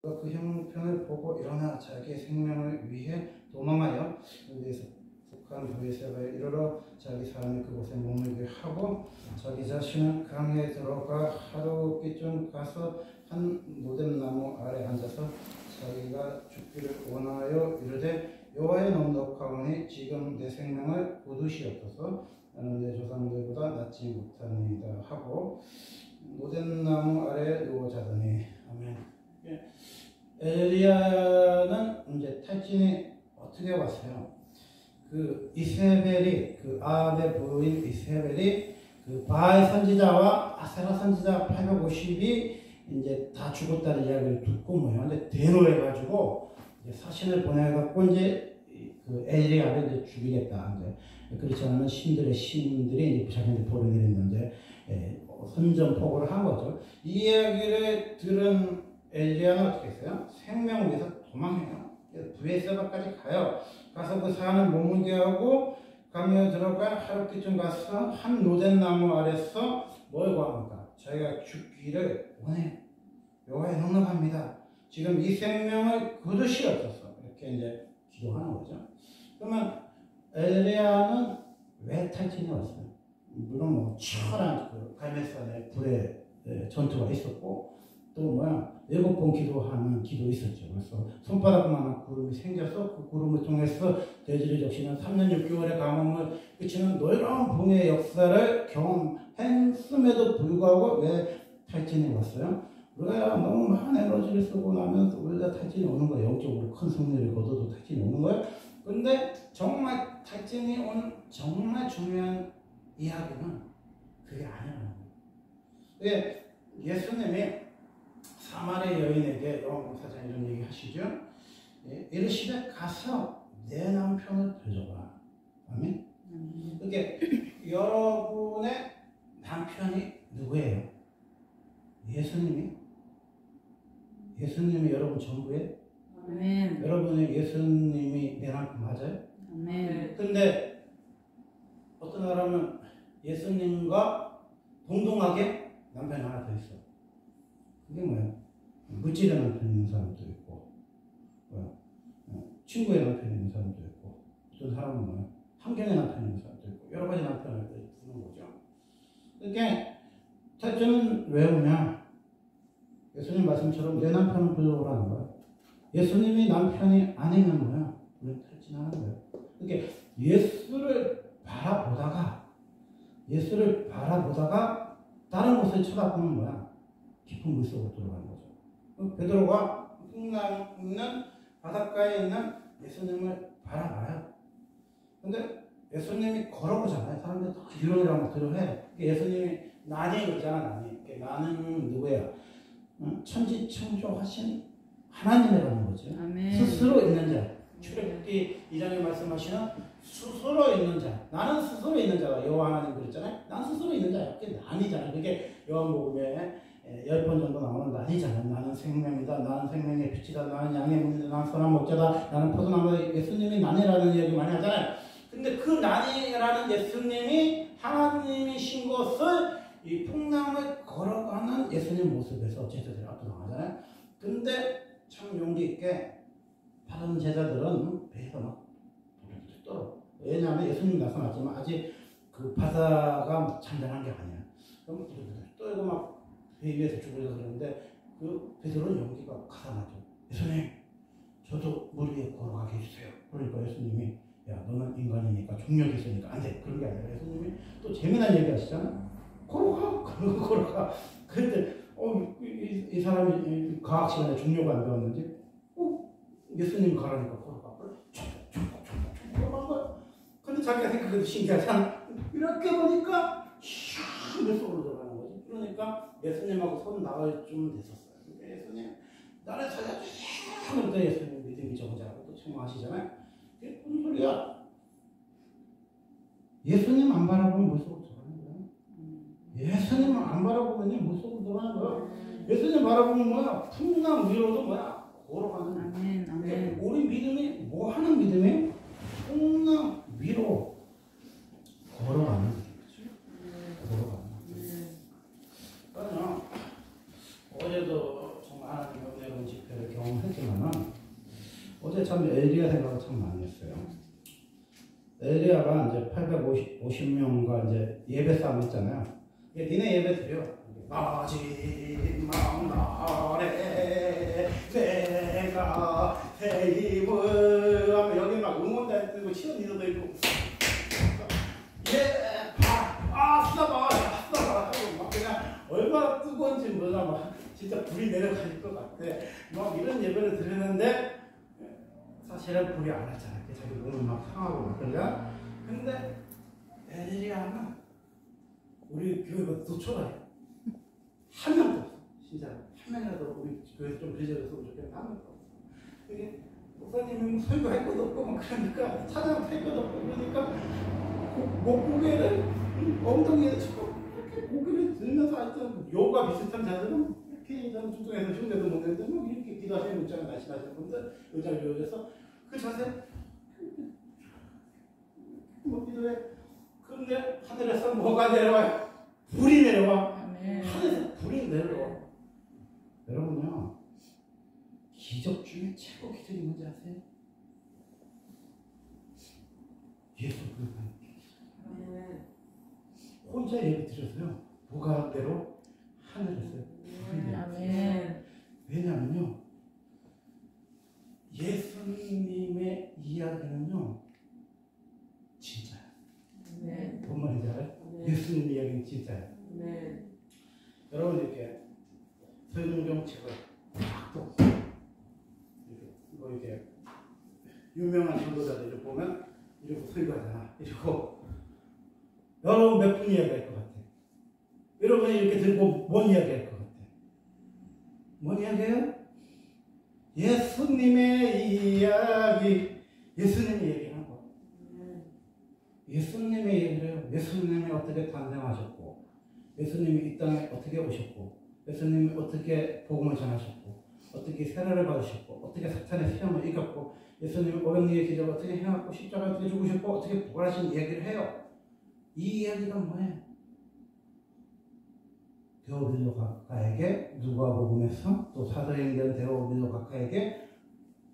그 형편을 보고 일어나 자기 생명을 위해 도망하여 여기에서 북한 브에셀바에 이르러 자기 사람이 그곳에 머물게 하고 자기 자신은 강에 들어가 하루끼쯤 가서 한 모뎀나무 아래 앉아서 자기가 죽기를 원하여 이르되 여호와의 넉넉하오니 지금 내 생명을 거두시옵소서 나는 내 조상들보다 낫지 못하니이다 하고 모뎀나무 아래 누워 자더니 아멘. 엘리야는 이제 탈진이 어떻게 왔어요? 그 이세벨이 그 아합의 부인 이세벨이 그 바알 선지자와 아세라 선지자 850이 이제 다 죽었다는 이야기를 듣고 뭐야? 근데 대노해가지고 이제 사신을 보내갖고 이제 그 엘리야를 이제 죽이겠다. 이제 그렇지 않으면 신들이 이제 자기한테 벌을 내렸는데 선전포고를 한 거죠. 이 이야기를 들은 엘리야는 어떻게 했어요? 생명을 위해서 도망해요. 브에셀바까지 가요. 가서 그 산을 머물게 하고 강에 들어가 하루끼쯤 가서 한 로젠나무 아래서 뭘 구합니까? 자기가 죽기를 원해요. 여호와의 넉넉합니다. 지금 이 생명을 거두시옵소서. 이렇게 이제 기도하는 거죠. 그러면 엘리야는 왜 탈진이 왔어요? 물론 뭐 치열한 그 갈멜산의 불의 전투가 있었고 또 뭐야 7번 기도하는 기도 있었죠. 그래서 손바닥만한 구름이 생겨서 그 구름을 통해서 대지를 적시는 3년 6개월의 가뭄을 그치는 놀라운 붕의 역사를 경험했음에도 불구하고 왜 탈진이 왔어요? 우리가 너무 많은 에너지를 쓰고 나면 우리가 탈진이 오는 거예요. 영적으로 큰 승리를 거둬도 탈진이 오는 거예요. 근데 정말 탈진이 온 정말 중요한 이야기는 그게 아니라는 거예요. 예수님이 사마리아 여인에게 요한복음 4장 이런 얘기 하시죠. 이르시되 가서 내 남편을 데려라. 아멘. 그게 여러분의 남편이 누구예요? 예수님이 여러분 전부예요? 아멘. 여러분의 예수님이 내 남편 맞아요? 아멘. 근데 어떤 사람은 예수님과 동등하게 남편이 하나 더 있어. 그게 뭐야? 물질의 남편이 있는 사람도 있고, 친구의 남편이 있는 사람도 있고, 어떤 사람은 뭐야? 환경의 남편이 있는 사람도 있고, 여러 가지 남편을 두는 거죠. 그러니까 탈진은 왜 오냐? 예수님 말씀처럼 내 남편은 불러오라는 거야. 예수님이 남편이 아니면 뭐야? 우리는 탈진하는 거야. 그러니까 예수를 바라보다가 다른 곳을 쳐다보면 뭐야? 깊은 물속으로 들어가는 거죠. 베드로가 풍랑 있는 바닷가에 있는 예수님을 바라봐요. 근데 예수님이 걸어보잖아요. 사람들이 더 기도라고 들어해. 예수님이 나니 그러잖아. 나는 누구야? 천지창조하신 하나님이라는 거죠. 아멘. 스스로 있는 자. 출애굽기 2장에 말씀하시는 스스로 있는 자. 나는 스스로 있는 자가 여호와 하나님 그랬잖아요. 난 스스로 있는 자야. 그게 난이잖아요. 그게 요한복음에 10번 정도 나오는 난이잖아요. 나는 생명이다. 나는 생명의 빛이다. 나는 양의 문이다. 나는 선한 목자다. 나는 포도나무다. 예수님이 난이라는 이야기 많이 하잖아요. 근데 그 난이라는 예수님이 하나님이신 것을 이 풍랑을 걸어가는 예수님 모습에서 제자들이 압도당하잖아요. 근데 참 용기 있게 다른 제자들은 배에서 막 떨어. 왜냐하면 예수님 나타났지만 아직 그 바다가 막 잔잔한 게 아니야. 그럼 떨고 막 배 위에서 죽으려고 그러는데 그 베드로는 용기가 가다나죠. 예수님, 저도 물 위에 걸어가게 해주세요. 그러니까 예수님이 야, 너는 인간이니까 중력이 있으니까 안 돼. 그런 게 아니라 예수님이 또 재미난 얘기 하시잖아. 걸어가. 그런데 이 사람이 과학 시간에 중력을 안 배웠는지 예수님 가라니까 걸어가. 쭉 걸어간 거야. 근데 자기가 생각해도 신기하잖아. 이렇게 보니까 슉 물속으로 들어가는 거지. 그러니까 예수님하고 손 나갈 쯤 됐었어요. 그러니까 예수님 나를 살려주세요. 그런데 예수님 믿음이 적은자라고 또 책망하시잖아요. 그게 무슨 소리야? 예수님 안 바라보면 물속으로 들어가는 거야. 예수님 안 바라보면 물속으로 들어가는 거야. 예수님 바라보면 뭐야? 풍랑 위로도 뭐야? 걸어가는 거야. 아멘. 아멘. 우리 믿음이 뭐 하는 믿음이에요? 풍랑 위로 걸어가는 거죠. 걸어가는 거죠. 어제도 정말 하나님 은혜로운 집회를 경험했지만은 어제 참 엘리야 생각을 참 많이 했어요. 엘리야가 이제 850명과 이제 예배 싸움 했잖아요. 이게 니네 예배 드려. 마지막 날에 내가 새 힘을 하면 여기 막 응원단 들고 치는 이들도 있고 아싸봐 하고 막 그냥 얼마나 뜨거운지 몰라 막 진짜 불이 내려갈 것 같아. 막 이런 예배를 드리는데 사실은 불이 안 왔잖아. 자기 몸을 막 상하고 막 그러냐. 근데 엘리야는 우리 교회가 노초라해. 한 명도 없어. 진짜 한 명이라도 우리 교회에서 좀 비전했으면 좋겠는데 한 명도 없어. 이게 목사님은 설교할 것도 없고 막 그러니까 찬양 할 것도 없고 그러니까 목고개를 엉덩이에 치고 이렇게 고개를 들면서 하여튼 요가 비슷한 자들은 이렇게 일단 중동에서 흉내도 못 내는데 막 이렇게 기도하시는 의자가 날씬하시는 분들 의자를 이용해서 그 자세 뭐 기도해. 그런데 하늘에서 뭐가 내려와요? 불이 내려와. 하늘에서 불이 내려와. 여러분요, 기적 중에 최고 기적이 뭔지 아세요? 예수 부르는 혼자 예배 드렸어요. 무가대로 하늘에서 불이 내려와. 왜냐면요, 예수님의 이야기는요 진짜야. 뭔 말인지 알아요? 예수님 이야기는 진짜야. 여러분 이렇게 설문경 책을 또 이렇게 유명한 전도자들을 보면 이러고 설교하잖아. 이러고 여러분 몇 분 이야기할 것 같아. 여러분이 이렇게 들고 뭔 이야기할 것 같아? 뭔 이야기예요? 예수님의 이야기. 예수님의 얘기하는 거야. 예수님의 얘기를 해요. 예수님이 어떻게 탄생하셨고, 예수님이 이 땅에 어떻게 오셨고, 예수님이 어떻게 복음을 전하셨고, 어떻게 세례를 받으셨고, 어떻게 사탄의 시험을 이겼고, 예수님이 오병이의 기적을 어떻게 해왔고, 십자가에 어떻게 죽으셨고, 어떻게 부활하신 이야기를 해요. 이 이야기가 뭐예요? 데오빌로 각하에게 누가복음에서 또 사도행전 데오빌로 각하에게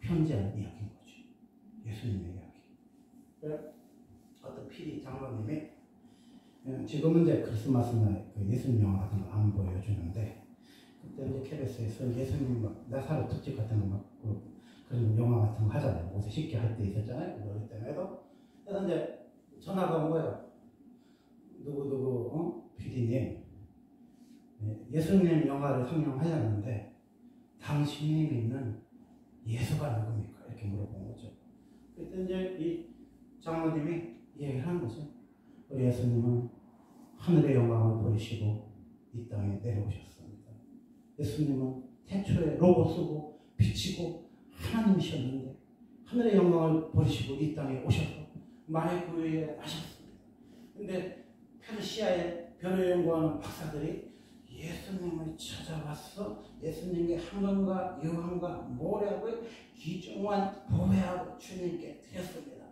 편지한 이야기인 거죠. 예수님의 이야기. 어떤 PD 장로님이 지금은 이제 크리스마스 날 그 예수님 영화 같은 거 안 보여주는데 그때 이제 KBS에서 예수님 막 나사로 특집 같은 거 막 그런 영화 같은 거 하잖아요. 옷에 쉽게 할 때 있었잖아요. 그럴 때마다. 그래서 이제 전화가 온 거예요. 누구 PD님 예수님 영화를 상영하셨는데 당신이 믿는 예수가 누굽니까? 이렇게 물어본 거죠. 그때 이제 이 장로님이 얘기를 하는 거죠. 우리 예수님은 하늘의 영광을 버리시고 이 땅에 내려오셨습니다. 예수님은 태초에 로고스고 빛이고 하나님이셨는데 하늘의 영광을 버리시고 이 땅에 오셔서 만의 구유에 하셨습니다. 근데 페르시아의 별을 연구하는 박사들이 예수님을 찾아와서 예수님의 한강과 여han과 모략을 귀중한 보배하고 주님께 드렸습니다.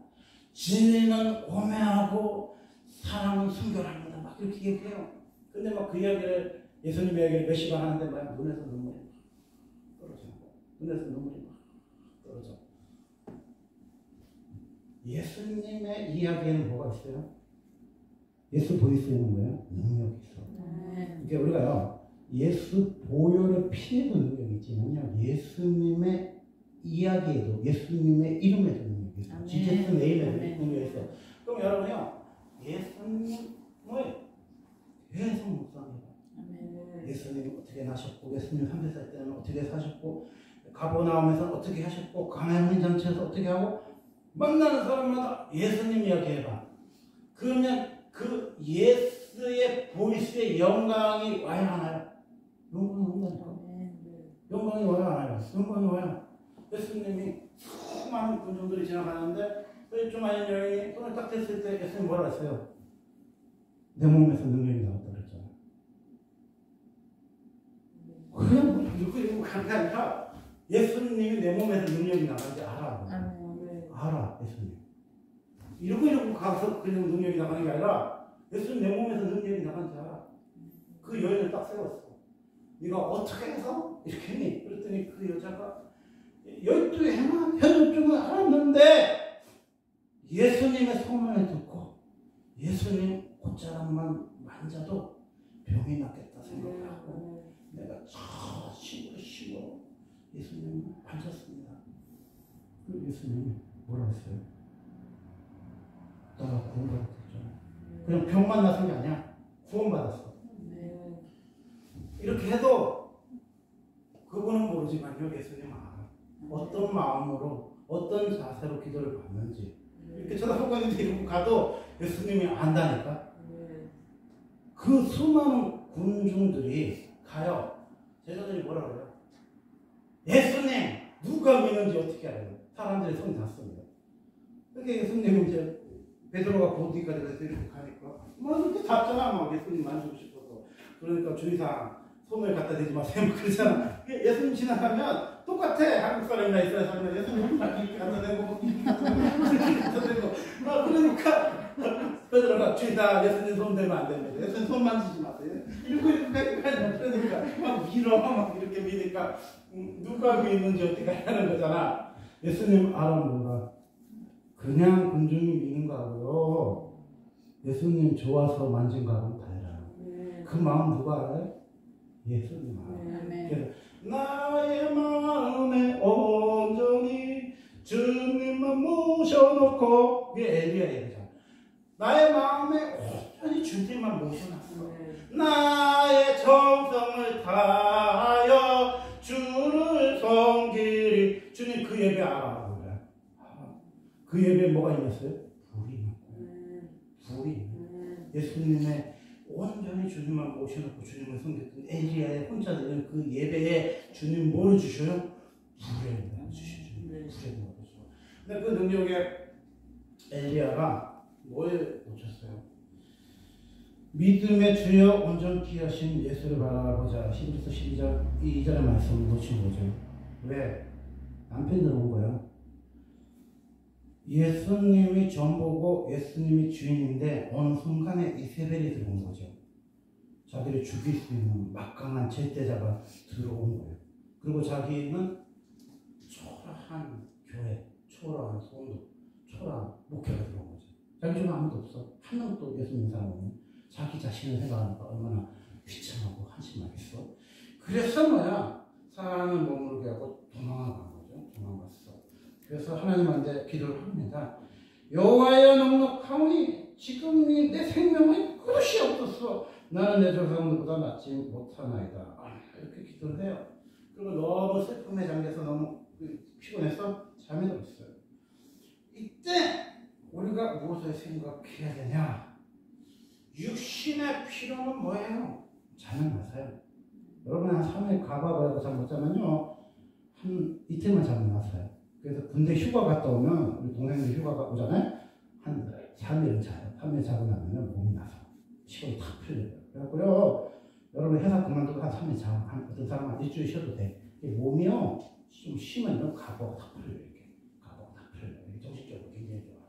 진리는 오매하고 사랑은 순결합니다. 막 이렇게 얘기해요. 근데 막 그 이야기를 예수님 이야기를 몇 시간 하는데 막 눈에서 눈물이 막 떨어지는 거예요. 눈에서 눈물이 막 떨어져. 예수님의 이야기에는 뭐가 있어요? 예수 보일 수 있는 거예요? 능력이 있어. 그러니까 우리가요, 예수 보혈의 피에도 능력이 있지만요, 예수님의 이야기에도, 예수님의 이름에도 능력이 있어. 지제스 네임에도 능력이 있어. 그럼 여러분요, 예수님을 계속 묵상해요. 예수님이 어떻게 나셨고, 예수님 3살 때는 어떻게 사셨고, 가버나움에서 어떻게 하셨고, 가나안 잔치에서 어떻게 하고, 만나는 사람마다 예수님 이야기해봐. 그러면 그 예수의 보이스의 영광이 와야 하나요? 영광이 온다니까. 영광이 와야 하나요? 영광이 와요. 예수님이 수많은 군중들이 지나가는데 좀 아닌 여인이 손을 딱 댔을 때 예수님 뭐라 했어요? 내 몸에서 능력이 나왔다 그랬잖아요. 그냥 뭐 이러고 그런 게 아니라 예수님이 내 몸에서 능력이 나간지 알아. 알아, 예수님. 이러고 가서 그냥 능력이 나가는 게 아니라 예수님 내 몸에서 능력이 나간지 알아. 그 여인을 딱 세웠어. 네가 어떻게 해서 이렇게 했니? 그랬더니 그 여자가 12 행한 편육중을 알았는데 예수님의 소문을 듣고 예수님 옷자락만 만져도 병이 낫겠다 생각을 하고 내가 힘으로 예수님을 만졌습니다. 그 예수님이 뭐라 했어요? 너가 구원받았잖아. 그냥 병만 나선 게 아니야. 구원받았어. 이렇게 해도 그분은 모르지만요, 예수님은 알아. 어떤 마음으로, 어떤 자세로 기도를 받는지. 이렇게 쳐다보고 이러고 가도 예수님이 안다니까. 그 수많은 군중들이 가요. 제자들이 뭐라 그래요? 예수님! 누가 믿는지 어떻게 알아요? 사람들이 손 다 씁니다. 그렇게 예수님이 이제 베드로가 보디까지 가서 이렇게 가니까 뭐 이렇게 잡잖아. 막 예수님 만지고 싶어서. 그러니까 주의사항 손을 갖다 대지 마세요. 그러잖아. 예수님 지나가면 똑같아. 한국 사람이나 이스라엘 사람이나 예수님 이렇게 갖다 대고 이렇게 갖다 대고 그러니까 베드로가 주의사항 예수님 손 대면 안 됩니다. 예수님 손 만지지 마세요. 이렇게 그러니까 막 밀어 막 이렇게 미니까 누가 믿는지 어떻게 하는 거잖아. 예수님 알아 몰라. 그냥 군중이 미는 거하고요. 예수님 좋아서 만진 거하고는 달라요. 그 마음 누가 알아요? 예수님 알아요. 그래서 나의 마음에 온전히 주님만 모셔놓고 이게 엘리야 얘기잖아. 나의 마음에 온전히 주님만 모셔놨어. 나의 정성을 다하여 주를 섬기리. 주님 그 예배 알아. 그 예배에 뭐가 있었어요? 불이 있고 불이 예수님의 온전히 주님만 모셔놓고 주님을 섬겼던 엘리야의 혼자 드리는 그 예배에 주님 뭐를 주셔요? 불을 주시죠. 불을 주셔요. 근데 그 능력에 엘리야가 뭘 놓쳤어요? 믿음의 주여 온전히 하신 예수를 바라보자. 히브리서 12장 2절의 말씀을 놓친 거죠. 왜? 남편이 들어온 거예요. 예수님이 전보고 예수님이 주인인데 어느 순간에 이세벨이 들어온 거죠. 자기를 죽일 수 있는 막강한 제때자가 들어온 거예요. 그리고 자기는 초라한 교회, 초라한 성도, 초라한 목회가 들어온 거죠. 자기 중에 아무도 없어. 한 명도 예수 믿는 사람은 자기 자신을 생각하니까 얼마나 귀찮하고 한심하겠어. 그래서 뭐야? 사람을 머무르게 하고 도망간 거죠. 도망갔어. 그래서 하나님한테 기도를 합니다. 여호와여 넉넉하오니 지금 내 생명에 그릇이 없었어. 나는 내 조상들보다 낫지 못하나이다. 이렇게 기도를 해요. 그리고 너무 슬픔에 잠겨서 너무 피곤해서 잠이 들었어요. 이때 우리가 무엇을 생각해야 되냐? 육신의 필요는 뭐예요? 잠을 마세요. 여러분 한 3일 가봐봐도 잠 못 자면요 한 이틀만 잠을 놨어요. 그래서 군대 휴가 갔다 오면 우리 동생들 휴가 오잖아요. 한 3일은 자요. 3일 자고 나면 몸이 나서 피곤이 다 풀려요. 그래갖고요 여러분 회사 그만두고 한 3일 자. 한 어떤 사람은 한 일주일 쉬어도 돼. 몸이요 좀 쉬면요 각오가 다 풀려요. 이렇게 각오가 다 풀려요. 정신적으로 굉장히 좋아져.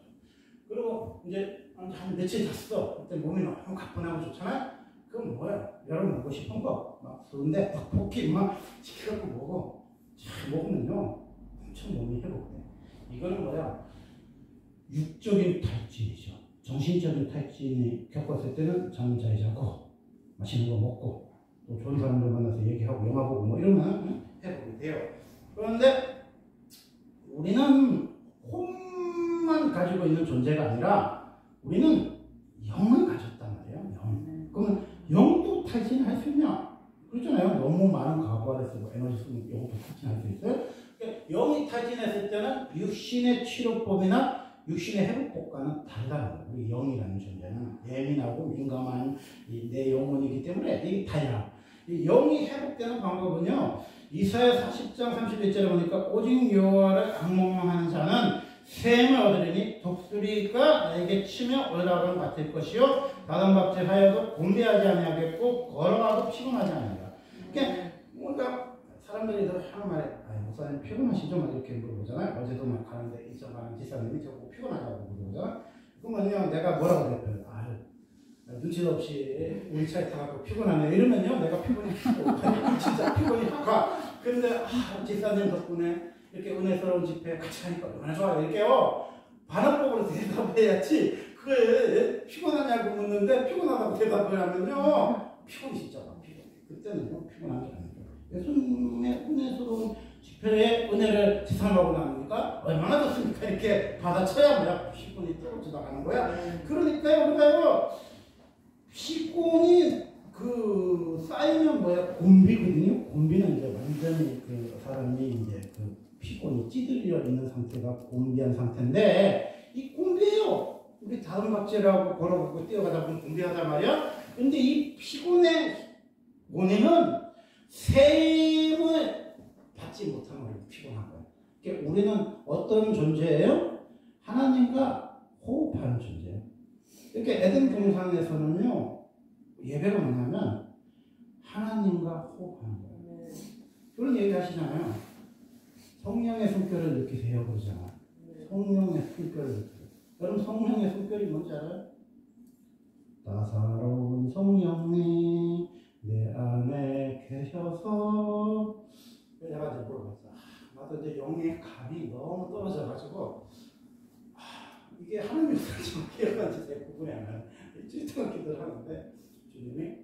그리고 이제 한 며칠 잤어. 그때 몸이 너무 가뿐하고 좋잖아요. 그럼 뭐예요? 여러분 먹고 싶은 거 막 좋은데 떡볶이 막 시켜갖고 먹어. 잘 먹으면요 엄청 몸이 회복돼. 이거는 뭐야? 육적인 탈진이죠. 정신적인 탈진이 겪었을 때는 잠을 잘 자고 맛있는 거 먹고 또 좋은 사람들 만나서 얘기하고 영화 보고 뭐 이러면 회복이 돼요. 그런데 우리는 혼만 가지고 있는 존재가 아니라 우리는 영을 가졌단 말이에요. 영. 그러면 영도 탈진할 수 있냐? 그렇잖아요. 너무 많은 과거를 쓰고 에너지 쓰면 영도 탈진할 수 있어요. 그러니까 영이 탈진했을 때는 육신의 치료법이나 육신의 회복법과는 다르다는 거예요. 우리 영이라는 존재는 예민하고 민감한 내 영혼이기 때문에 이게 달라. 이 영이 회복되는 방법은요. 이사야 40장 31절에 보니까 오직 여호와를 악몽하는 자는 샘을 얻으리니 독수리가 나에게 치며 얼락을 맡을 것이요 바람박질 하여도 곤비하지 아니하겠고 걸어가도 피곤하지 아니하리라. 그러니까 사람들이 하는 말에 목사님 피곤하시죠? 막 이렇게 물어보잖아요. 어제도 막 가는데 이정하는 지사님이 저보고 피곤하다고 물어보잖아요. 그러면요 내가 뭐라고 그랬어요? 눈치도 없이 우리 차에 타갖고 피곤하네 이러면요 내가 피곤이 진짜 피곤이 가. 그런데 지사님 덕분에 이렇게 은혜스러운 집회 같이 가니까 얼마나 좋아요. 이렇게요. 반응법으로 대답해야지. 그게 피곤하냐고 묻는데 피곤하다고 대답을 하면요. 피곤이시죠. 피곤. 그때는요. 피곤한 게 아니에요. 예수님의 은혜스러운 집회에 은혜를 지상하고 나니까 얼마나 좋습니까? 이렇게 받아쳐야 뭐야? 피곤이 떨어져 나가는 거야. 그러니까요. 우리가요. 피곤이 쌓이면 뭐야? 곤비거든요. 곤비는 이제 완전히 그 사람이 이제 그 피곤이 찌들려 있는 상태가 곤비한 상태인데 이 곤비예요. 우리 다른 박제라고 걸어보고 뛰어가다 보면 곤비하단 말이야. 근데 이 피곤의 원인은 세임을 받지 못한 거예요. 피곤한 거예요. 그러니까 우리는 어떤 존재예요? 하나님과 호흡하는 존재예요. 그러니까 에덴 동산에서는요. 예배가 뭐냐면 하나님과 호흡하는 거예요. 그런 얘기 하시잖아요. 성령의 숨결을 느끼세요 그러잖아요. 성령의 숨결을 느끼세요. 여러분 성령의 숨결이 뭔지 알아요? 따사로운 성령님 내 안에 계셔서 내가 이제 물어봤어. 나도 이제 영의 감이 너무 떨어져가지고 이게 하나님의 말씀 기억하는지 잘 구분이 안 가요. 일주일 동안 기도를 하는데 주님이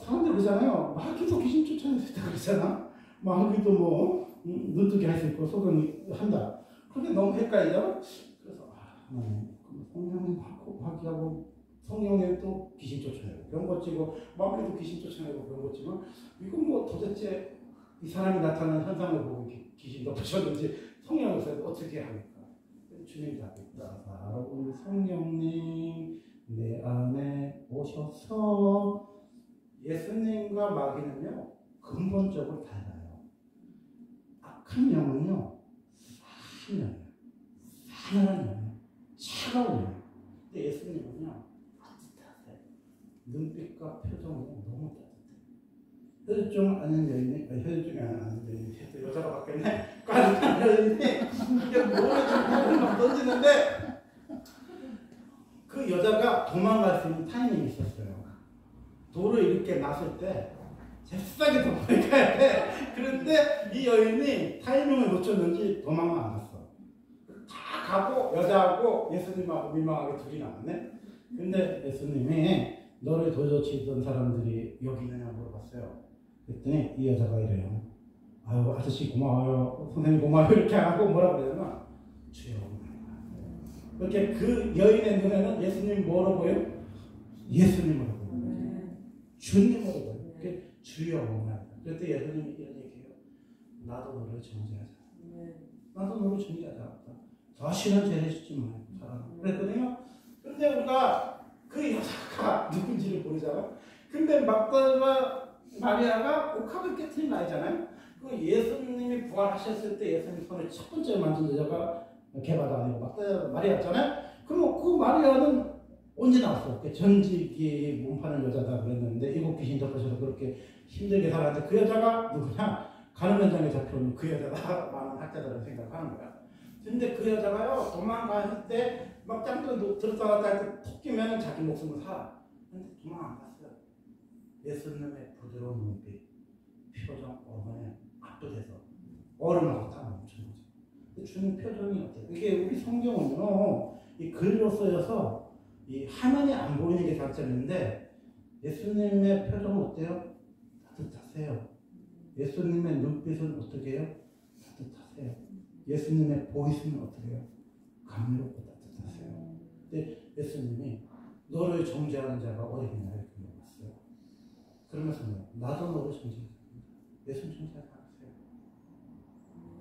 사람들 그러잖아요. 마귀도 귀신 쫓아낸다 그러잖아. 마귀도 눈뜨게 할 수 있고 속은 한다. 그게 너무 헷갈리잖아. 그래서 성령님 마귀하고 성령님 또 귀신 쫓아내고 병 고치고 마귀도 귀신 쫓아내고 병 고치면 이건 도대체 이 사람이 나타나는 현상을 보고 귀신 덮으셨는지 성령으로서 어떻게 합니까? 주님이 답했다. 바로 우리 성령님 내 안에 오셔서 예수님과 마귀는요 근본적으로 달라요. 악한 영은요 사한 영이에요. 사나운 영이에요. 차가운 영이에요. 근데 예수님은요 따뜻하세요. 눈빛과 표정이 너무 따뜻해요. 혈중 아닌 여인이 혈중이 아닌 여인이 여자로 바뀌었네. 까짓한 여인이 이게 뭐를 좀 막 던지는데 그 여자가 도망갈 수 있는 타이밍이 있었어요. 돌을 이렇게 놨을 때 잽싸게 도망가야 돼. 그런데 이 여인이 타이밍을 놓쳤는지 도망을 안 갔어. 다 가고 여자하고 예수님하고 민망하게 둘이 남았네. 근데 예수님이 너를 도저치던 사람들이 여기 있느냐고 물어봤어요. 그랬더니 이 여자가 이래요. 아유 아저씨 고마워요. 선생님 고마워요. 이렇게 하고 뭐라고 그러냐면 주여. 이렇게 그 여인의 눈에는 예수님 뭐로 보여? 예수님으로 보여. 주님으로 보여. 주여 뭐냐. 그때 예수님이 이런 얘기해요. 나도 너를 정죄하자. 나도 너를 정죄하자. 다시는 죄를 짓지 말고 그랬거든요. 근데 우리가 그 여자가 누군지를 모르잖아. 근데 막달라 마리아가 옥합을 깨트린 나이잖아요. 그 예수님이 부활하셨을 때 예수님 손을 첫 번째 만진 여자가 개바도 아니고 막달라 마리아였잖아요. 그럼 그 마리아는 언제 나왔어? 전지기에 몸 파는 여자다 그랬는데 일곱 귀신 덮어져서 그렇게 힘들게 살았는데 그 여자가 누구냐? 가는 현장에 잡혀온 그 여자다. 많은 학자들은 생각하는 거야. 근데 그 여자가요 도망갔을 때 막 짱도 들었다 할 때 톡 끼면 자기 목숨을 살아. 근데 도망 안 갔어요. 예수님의 부드러운 눈빛, 표정, 얼굴에 압도돼서 얼음하고 딱 멈춘 거죠. 근데 주님 표정이 어때요? 이게 우리 성경은요 이 글로 쓰여서 이 화면에 안 보이는 게 장점인데 예수님의 표정은 어때요? 따뜻하세요. 예수님의 눈빛은 어떻게 해요? 따뜻하세요. 예수님의 보이스는 어떻게 해요? 감미롭고 따뜻하세요. 근데 예수님이 너를 정죄하는 자가 어디 있냐 이렇게 물어봤어요. 그러면서 나도 너를 정죄하지 않는다. 예수님 정죄하지 않으세요.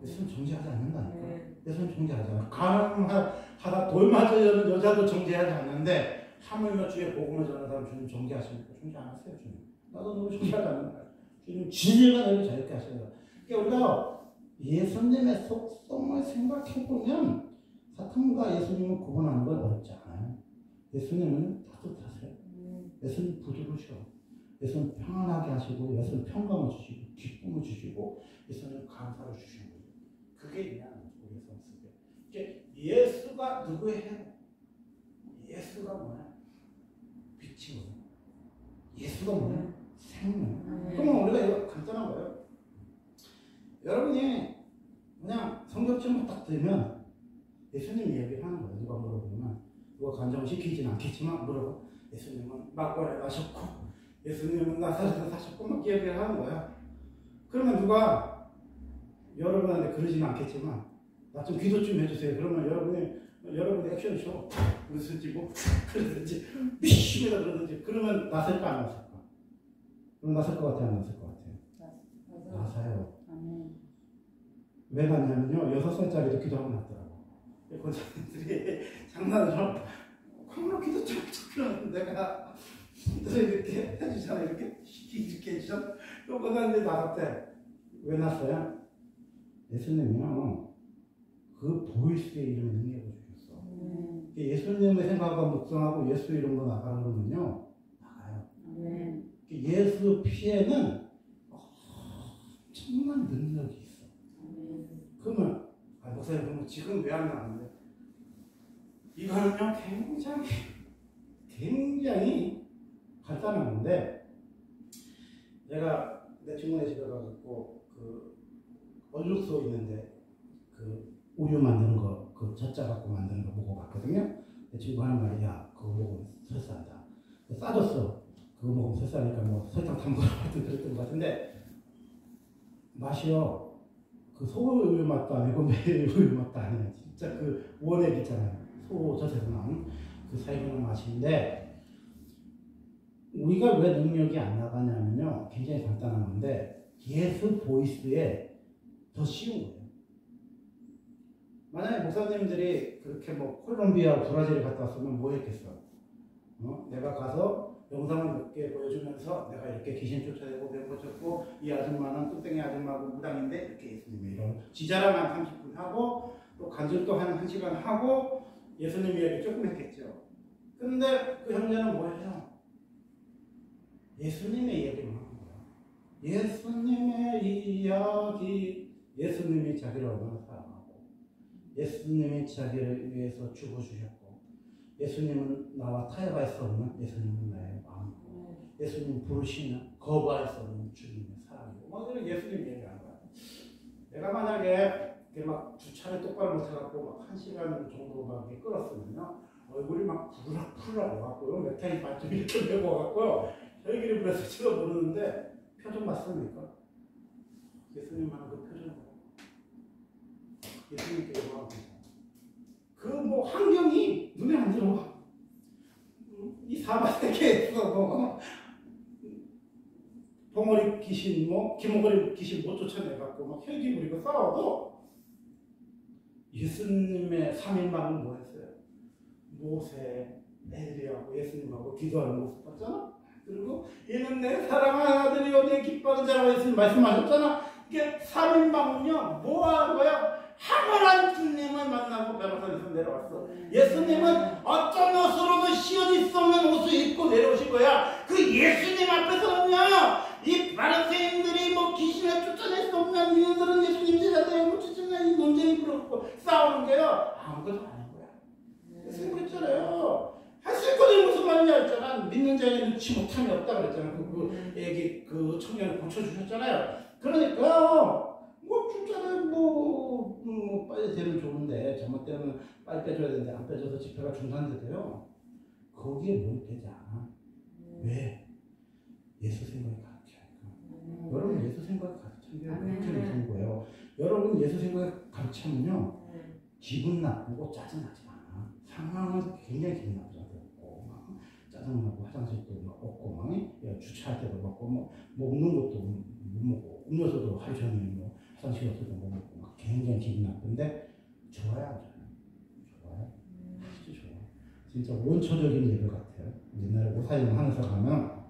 예수님 정죄하지 않는다니까. 예수님 정죄하지 않아요. 가능하다 돌 맞으려는 여자도 정죄하지 않는데 하물며 주의 복음을 전하는 사람 주님 정죄하십니까? 정죄 안 하세요 주님. 나도 너를 정죄하지 않는다. 주님 진리가 너를 자유케 하셔요. 그러니까 우리가 예수님의 속성을 생각해보면 사탄과 예수님을 구분하는 건 어렵지 않아요. 예수님은 따뜻하세요. 예수님 부드러우셔. 예수님 평안하게 하시고 예수님 평강을 주시고 기쁨을 주시고 예수님 감사를 주시는 거예요. 그게 그냥 우리의 성격이에요. 이게 예수가 누구예요? 예수가 뭐야? 빛이 뭐야? 예수가 뭐야? 생명. 그러면 우리가 이거 간단한 거예요. 여러분이 그냥 성경책만 딱 들면 예수님 이야기를 하는 거예요. 누가 물어보면 누가 간정시키지는 않겠지만 물어봐. 예수님은 막고를 나셨고 예수님은 나사렛에서 사셨고 막 이야기를 하는 거야. 그러면 누가 여러분한테 그러지는 않겠지만 나 좀 기도 좀 해주세요. 그러면 여러분의 액션쇼 그러든지 뭐 그러든지 미심이다 그러든지 그러면 나설까 안 나설까? 그럼 나설 것 같아요? 안 나설 것 같아요? 나서요. 왜 났냐면요 6살짜리도 기도하고 났더라고. 권사님들이 장난으로 콩으로 기도 좀 그러는데 내가 이렇게 해주잖아. 이렇게 해주잖아. 또 권사님들이 나갔대. 왜 났어요? 예수님이요 그 보이스의 이름에 능력을 주셨어. 예수님의 생각과 묵상하고 예수 이름으로 나가는 거면요 나가요. 예수 피에는 엄청난 능력이 있어. 그러면 목사님 그러면 지금 왜 안 나왔는데? 이거는요 굉장히 간단한 건데 내가 내 친구네 집에 가서 그 얼룩소 있는데 그 우유 만드는 거, 그 젖자 갖고 만드는 거 먹어봤거든요. 내 친구 하는 말이 야 그거 먹으면 설사한다. 싸줬어. 그거 먹으면 설사하니까 뭐 설탕 담그라 같은 그랬던 것 같은데 맛이요. 그 소우유 맛도 아니고 메우유 맛도 아니에요. 진짜 그 원액 있잖아요. 소젖에서 나온 그 살균한 맛인데 우리가 왜 능력이 안 나가냐면요. 굉장히 간단한 건데 예수 보이스에 더 쉬운 거예요. 만약에 목사님들이 그렇게 뭐 콜롬비아, 브라질에 갔다 왔으면 뭐 했겠어? 내가 가서 영상을 몇 개 보여주면서 내가 이렇게 귀신 쫓아내고 뱀 쫓았고 이 아줌마는 뚝땡이 아줌마고 무당인데 이렇게 예수님의 이런 지자랑 한 30분 하고 또 간증도 한 1시간 하고 예수님 이야기 조금 했겠죠. 근데 그 형제는 뭐 해요? 예수님의 이야기만 하는 거야. 예수님의 이야기. 예수님이 자기를 얼마나 사랑하고 예수님이 자기를 위해서 죽어주셨고 예수님은 나와 타협할 수 없는 예수님은 나의 마음이고 예수님 부르시는 거부할 수 없는 주님의 사랑이고 뭐 이런 예수님 얘기하는 거야. 내가 만약에 막 주차를 똑바로 못해갖고 막 1시간 정도 막 끌었으면요 얼굴이 막 부르락부르락 와갖고 넥타이 반쯤 이렇게 메고 와갖고요 저희끼리 그래서 치러 모르는데 표정 맞습니까? 예수님 하는 그 표정은 예수님께 요구하고 그 뭐 환경이 눈에 안 들어와. 이 사바세계에서 뭐 봉어리 귀신 뭐 기목걸이 귀신 못 쫓아내갖고 막 혈기 부리고 싸워도 예수님의 3인방은 뭐 했어요? 모세, 엘리야하고 예수님하고 기도하는 모습 봤잖아? 그리고 얘는 내 사랑하는 아들이요 내 기뻐하는 자라고 예수님 말씀하셨잖아. 이게 3인방은요 뭐 하는 거야? 황홀한 주님을 만나고 베르사에서 내려왔어. 예수님은 어떤 옷으로도 씌어질 수 없는 옷을 입고 내려오신 거야. 그 예수님 앞에서는요 이 바리새인들이 뭐 귀신을 쫓아낼 수 없는 이들은 예수님 제자들이 못 쫓아내 이 논쟁이 불었고 싸우는 게요 아무것도 아닌 거야. 예수님 그랬잖아요. 할 수 있거든 무슨 말이냐 했잖아. 믿는 자에게 눈치 못함이 없다 그랬잖아. 그 애기 그 청년을 고쳐주셨잖아요. 그러니까 뭐 진짜는 뭐 빨리 되면 좋은데 잘못되면 빨리 빼줘야 되는데 안 빼줘서 집회가 중단되대요. 거기에 몰입되지 않아. 왜? 예수 생각이 가르쳐니까. 여러분 예수 생각이 가르치는 게 그렇게 무서운 거예요. 여러분 예수 생각이 가르치면요 기분 나쁘고 짜증나지 않아. 상황은 굉장히 기분 나쁘잖아요. 짜증나고 화장실도 막 없고 막 주차할 때도 없고 뭐 먹는 것도 못 먹고 음료수도 하루 종일 뭐 화장실 없을 때 못 먹고 막 굉장히 기분 나쁜데 좋아요 안 좋아요? 좋아요. 진짜 좋아. 진짜 원초적인 예배 같아요. 옛날에 오사님 하늘사 가면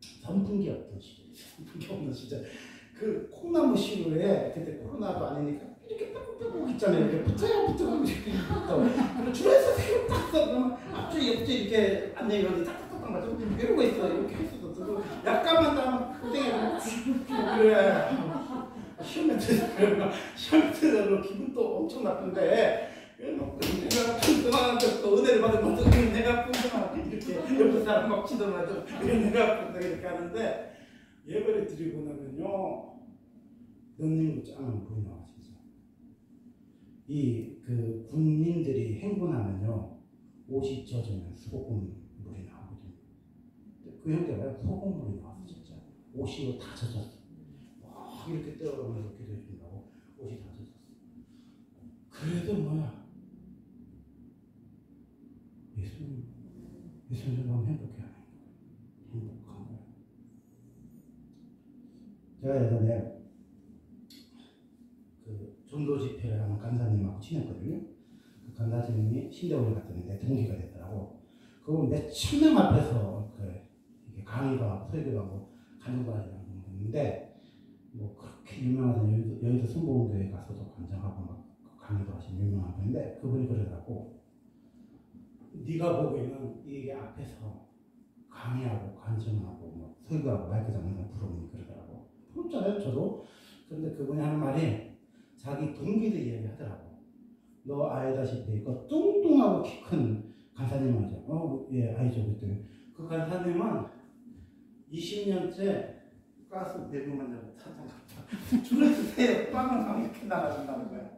선풍기 없던 시절, 선풍기 없는 시절 그 콩나무 시루에 그때 코로나도 아니니까 이렇게 빽빽빽 있잖아요. 이렇게 붙어가고 이렇게 그리고 줄에서 되게 딱 써. 그러면 앞뒤 옆뒤 이렇게 안내위원이 딱딱딱 맞고 이러고 있어. 이렇게 했어도 약간만 나면 그때 그래. 시험 때는 기분도 엄청 나쁜데 내가 풍성한 또 은혜를 받은 것도 내가 풍성하게 이렇게 옆에 사람 막 치더라도 내가 풍성하게 이렇게 하는데 예배를 드리고 나면요 능력이 짱은 불이 나와 진짜. 이 그 군인들이 행군하면요 옷이 젖으면 소금 물이 나오거든요. 그 형제가 소금 물이 나왔어 진짜. 옷이 다 젖었어. 막 이렇게 떠오르면서 기도해 준다고 옷이 다 젖었어. 그래도 뭐야? 예수님 보면 행복해 안 행복해? 행복한 거야. 제가 예전에 그 전도 집회를 하는 간사님하고 친했거든요. 그 간사님이 신대원에 갔더니 동기가 됐더라고. 그거 몇천 명 앞에서 이게 강의가 설교가 하고 간증받으라는 건데 뭐 그렇게 유명한 여의도 순복음교회 가서도 간증하고 막 강의도 하신 유명한 분인데 그분이 그러더라고. 네가 보고 있는 이게 앞에서 강의하고 간증하고 뭐 설교하고 마이크 잡는 부르니 그러더라고. 부럽잖아요 저도. 그런데 그분이 하는 말이 자기 동기들 이야기하더라고. 너 알다시피 그 뚱뚱하고 키 큰 간사님 알죠? 예 알죠. 그때 그 간사님은 20년째 가스 내부만 잡고 차장 갔다. 줄에서 빵을 이렇게 나가준다는 거야.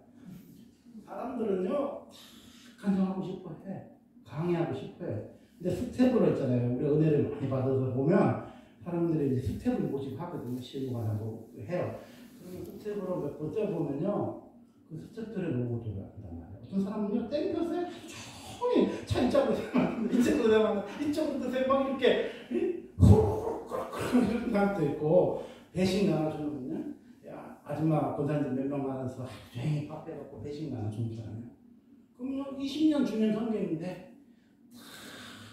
사람들은요 간증하고 싶어해. 강의하고 싶어요. 근데 스텝으로 있잖아요. 우리 은혜를 많이 받아서 보면 사람들이 이제 스텝을 모집하거든요. 실무관 하고 해요. 그러면 스텝으로 몇 번 떼보면요. 그 스텝들을 모으고 한단 말이에요. 어떤 사람은요, 땡겨서 조용히 차 이쪽으로 세면 이쪽으로 세면 이쪽으로 세면 막 이렇게 후루룩 이렇게 나도 있고 배신 나눠주는 분요. 야, 아줌마 권사님들 몇 명 많아서 조용히 밥 빼갖고 배신 나눠주는 사람이에요. 그러면 20년 주년 성경인데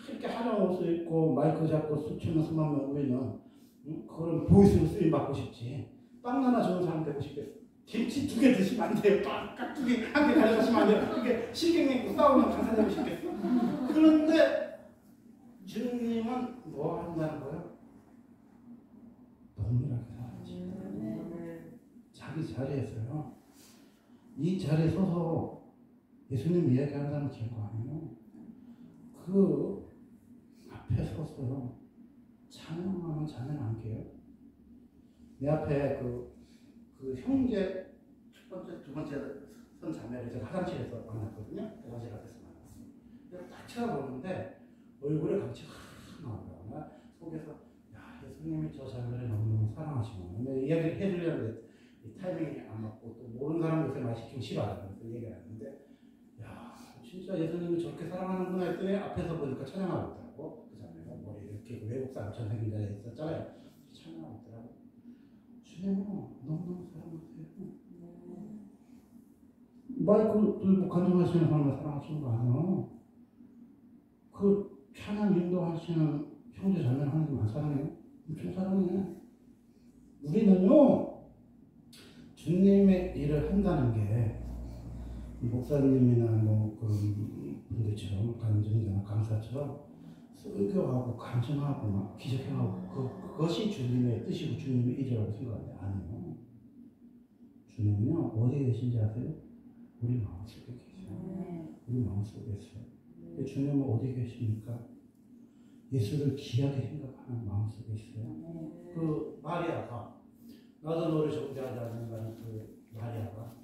이렇게 하얀 옷을 입고 마이크 잡고 수천 명, 수만 명 오면은 그런 보이스로 쓰임 받고 싶지. 빵 하나 주는 사람 되고 싶겠어. 김치 2개 드시면 안 돼요. 깍두기 1개 가져가시면 안 돼요. 그게 실갱이고 싸우면 강사 되고 싶겠어. 그런데 주님은 뭐 한다는 거예요? 동일하게 살아야지. 자기 자리에서요. 이 자리에 서서 예수님 이야기하는 사람은 제거 아니에요. 그 앞에 서서요. 찬양하면 찬양 안 깨요. 내 앞에 그 형제 첫 번째, 두 번째 선 자매를 제가 화장실에서 만났거든요. 화장실 앞에서 만났어요. 내가 딱 쳐다보는데 얼굴에 감치가 나오더라고요. 속에서 야 예수님이 저 자매를 너무너무 사랑하시구나. 근데 이야기를 해주려는데 타이밍이 안 맞고 또 모르는 사람 요새 말 시키기 싫어하잖아요. 그래서 얘기를 하는데 야 진짜 예수님이 저렇게 사랑하는구나 했더니 앞에서 보니까 찬양하고 있더라고. 그 자매가 머리 이렇게 외국 사람처럼 생긴 자리에 있었잖아요. 찬양하고 있더라고. 주님은 너무너무 사랑하세요. 마이크 들고 간증하시는 사람을 사랑하시는 거 아니야. 그 찬양 인도하시는 형제 자매는 하나님 안 사랑해요? 엄청 사랑해. 우리는요 주님의 일을 한다는 게 목사님이나 뭐 그런 분들처럼 간증자나 강사처럼 설교하고 간증하고 막 기적하고 그것이 주님의 뜻이고 주님의 일이라고 생각하는데 아니요. 주님은요 어디에 계신지 아세요? 우리 마음속에 계세요. 우리 마음속에 있어요. 주님은 어디 계십니까? 예수를 귀하게 생각하는 마음속에 있어요. 그 마리아가 나도 너를 정죄하지 않는다는 그 마리아가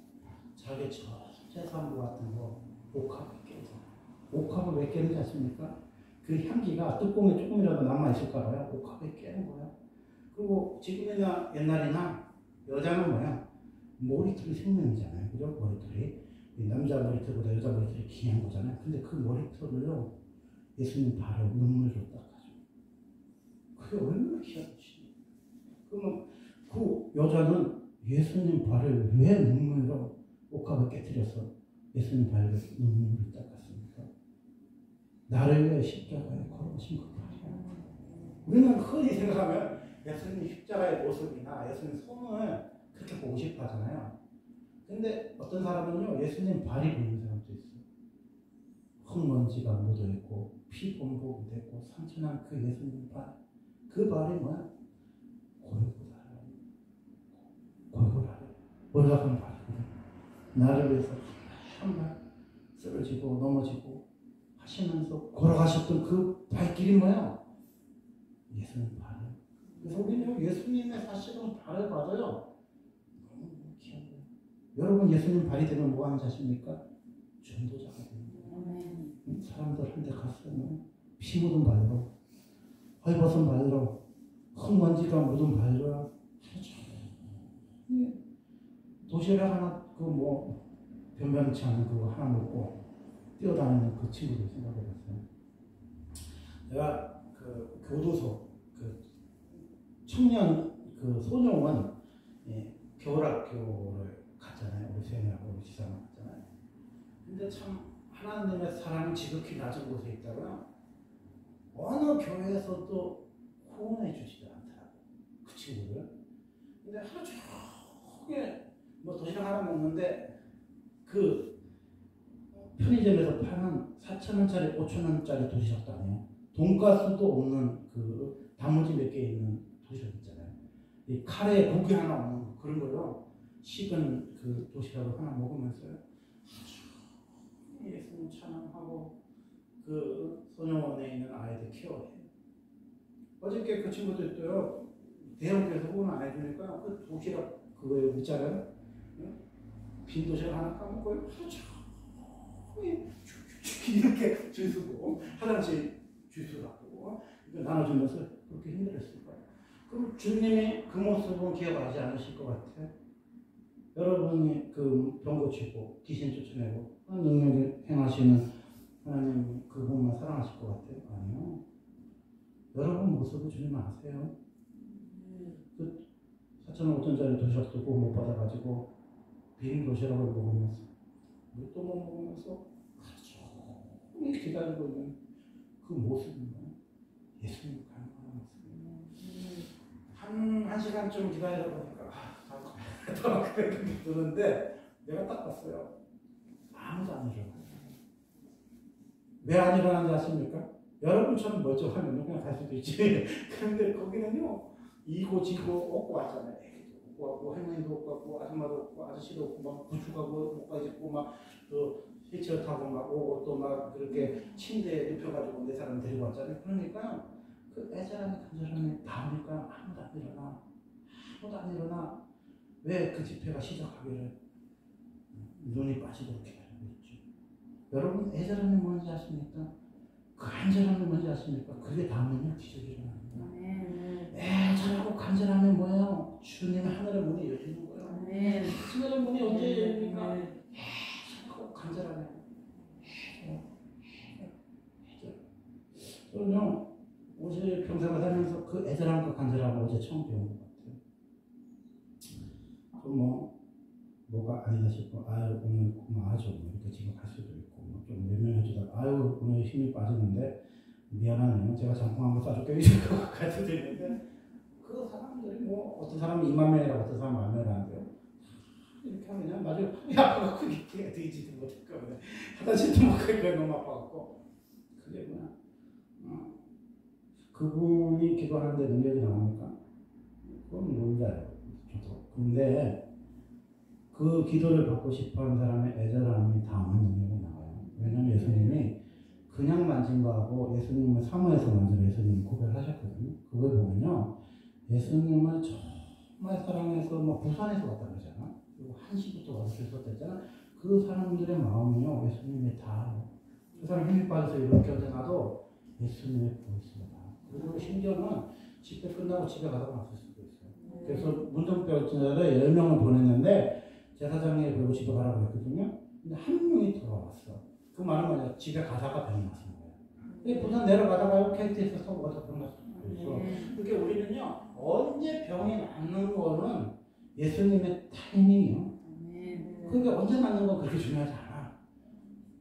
자기 제사함과 같은 거 옥합을 깨서 옥합을 왜 깨는지 아십니까? 그 향기가 뚜껑에 조금이라도 남아있을까 봐요. 옥합에 깨는 거야. 그리고 지금이나 옛날이나 여자는 뭐야? 머리털이 생명이잖아요. 그죠? 머리털이. 남자 머리털보다 여자 머리털이 귀한 거잖아요. 근데 그 머리털을요, 예수님 발에 눈물로 닦아줘. 그게 얼마나 귀한지. 그러면 그 여자는 예수님 발을 왜 눈물로 옥합을 깨뜨려서 예수님 발에 눈물을 닦았습니까? 나를 위해 십자가에 걸어오신 그 발이야. 우리는 흔히 생각하면 예수님 십자가의 모습이나 예수님 손을 그렇게 보고 싶어 하잖아요. 근데 어떤 사람은요, 예수님 발이 보이는 사람도 있어요. 흙먼지가 묻어있고, 피 범벅이 됐고, 상처난 그 예수님 발. 그 발이 뭐야? 골고라래. 올라간 발이거든. 나를 위해서 한발 쓰러지고 넘어지고 하시면서 걸어가셨던 그 발길이 뭐야? 예수님 발이에요. 그래서 우리는 예수님의 사실은 발을 받아요. 너무 여러분 예수님 발이 되면 뭐 하는 자십니까? 전도자가 됩니다. 아멘. 사람들한테 가서 피 묻은 발로, 헐벗은 발로, 흙먼지가 묻은 발로 도시락 하나 변변치 않은 그거 하나 먹고 뛰어다니는 그 친구들 생각해봤어요. 내가 그 교도소 그 청년 그 소녀원 겨울학교를 갔잖아요. 우리 세연이하고 우리 지사만 갔잖아요. 근데 참 하나님의 사랑이 지극히 낮은 곳에 있다가 어느 교회에서도 후원해 주지도 않더라고 그 친구들. 근데 하루 종일 도시락 하나 먹는데 그 편의점에서 파는 4,000원짜리 5,000원짜리 도시락도 아니에요. 돈가스도 없는 그 단무지 몇 개 있는 도시락 있잖아요. 이 카레에 고기 하나 없는 그런 걸로 식은 그 도시락을 하나 먹으면서요. 예수님 찬양하고 그 소녀원에 있는 아이들 케어해요. 어저께 그 친구들도요. 대형교회에서 후원 안 해주니까 그 도시락 그거에 있잖아요. 빈 도시락 하나 까먹고요. 하루 종일 이렇게 줄 서고 화장실 줄 서고 나눠주면서 그렇게 힘들었을 거예요. 그럼 주님이 그 모습은 기억하지 않으실 것 같아요. 여러분이 그 병 고치고 귀신 쫓아내고 능력을 행하시는 하나님 그분만 사랑하실 것 같아요? 아니요. 여러분 모습을 주님 아세요. 그 4,000원 5,000원짜리 도시락도 꼭 못 받아가지고 빈 도시락을 먹으면서 또 못 먹으면서 하루 종일 기다리고 있는 그 모습은 예수님 닮은 모습이에요. 한 시간쯤 기다리다 보니까 더 그렇게 드는데 내가 딱 봤어요. 아무도 안 일어나요. 왜 안 일어나는지 아십니까? 여러분처럼 멀쩡하면 그냥 갈 수도 있지. 그런데 거기는요 이고지고 얻고 왔잖아요. 애기도 얻고 왔고 할머니도 얻고 왔고 아줌마도 얻고 아저씨도 얻고 막 부축하고 목까지 입고 막 또 휠체어 타고 막 오고 또 막 그렇게 침대에 눕혀가지고 내 사람 데리고 왔잖아요. 그러니까 그 애절하게 간절하게 나오니까 아무도 안 일어나. 아무도 안 일어나. 왜 그 집회가 시작하기를 눈이 빠지도록 기다리고 있죠. 여러분 애절함이 뭔지 아십니까? 그 간절함이 뭔지 아십니까? 그게 닿으면요 기적이 일어납니다. 애절하고 간절함이 뭐예요? 주님의 하늘의 문이 열리는 거예요. 하늘의 문이 언제 열립니까? 애절하고 간절함이 저는요 어제 평생을 살면서 그 애절함과 간절함을 어제 처음 배운 것 같아요. 뭐가 아니다 싶고 아유 오늘 고마워하죠 이렇게 지금 갈 수도 있고 좀 외면해주다가 아유 오늘 힘이 빠지는데 미안하네요 제가 장풍 한번 쏴줄게요 이렇게 갈 수도 있는데 그 사람들이 어떤 사람은 2만 명이라고 어떤 사람은 1만 명이라 하는데요 이렇게 하면 그냥 나중에 팔이 아파갖고 이렇게 되지도 못할 거예요. 화장실도 못 갈 거예요. 너무 아파갖고 그게 뭐야 그분이 기도하는데 능력이 나옵니까? 그건 몰라요. 저도. 근데 그 기도를 받고 싶어하는 사람의 애절함이 닿는 능력이 나와요. 왜냐하면 예수님이 그냥 만진 거하고 예수님을 사모해서 만진 예수님이 구별하셨거든요. 그걸 보면요, 예수님을 정말 사랑해서 부산에서 왔다 그러잖아. 그리고 한시부터 와서 줄 섰댔잖아. 그 사람들의 마음이요, 예수님이 다. 그 사람 힘이 빠져서 이렇게 얻어놔도 예수님의 보이스가 다. 그리고 심지어는 집회 끝나고 집에 가다가 왔을 수도 있어요. 그래서 문정병자를 10명을 보냈는데 제사장이 그리고 집에 가라고 했거든요. 근데 한 명이 돌아왔어. 그 말은 뭐냐? 집에 가다가 병이 났은 거예요. 근데 부산 내려가다가 KTX 타고 가서 병 났을 수도 있어. 그러니까 우리는요, 언제 병이 낫는 거는 예수님의 타이밍이요. 그러니까 언제 낫는 건 그렇게 중요하지 않아.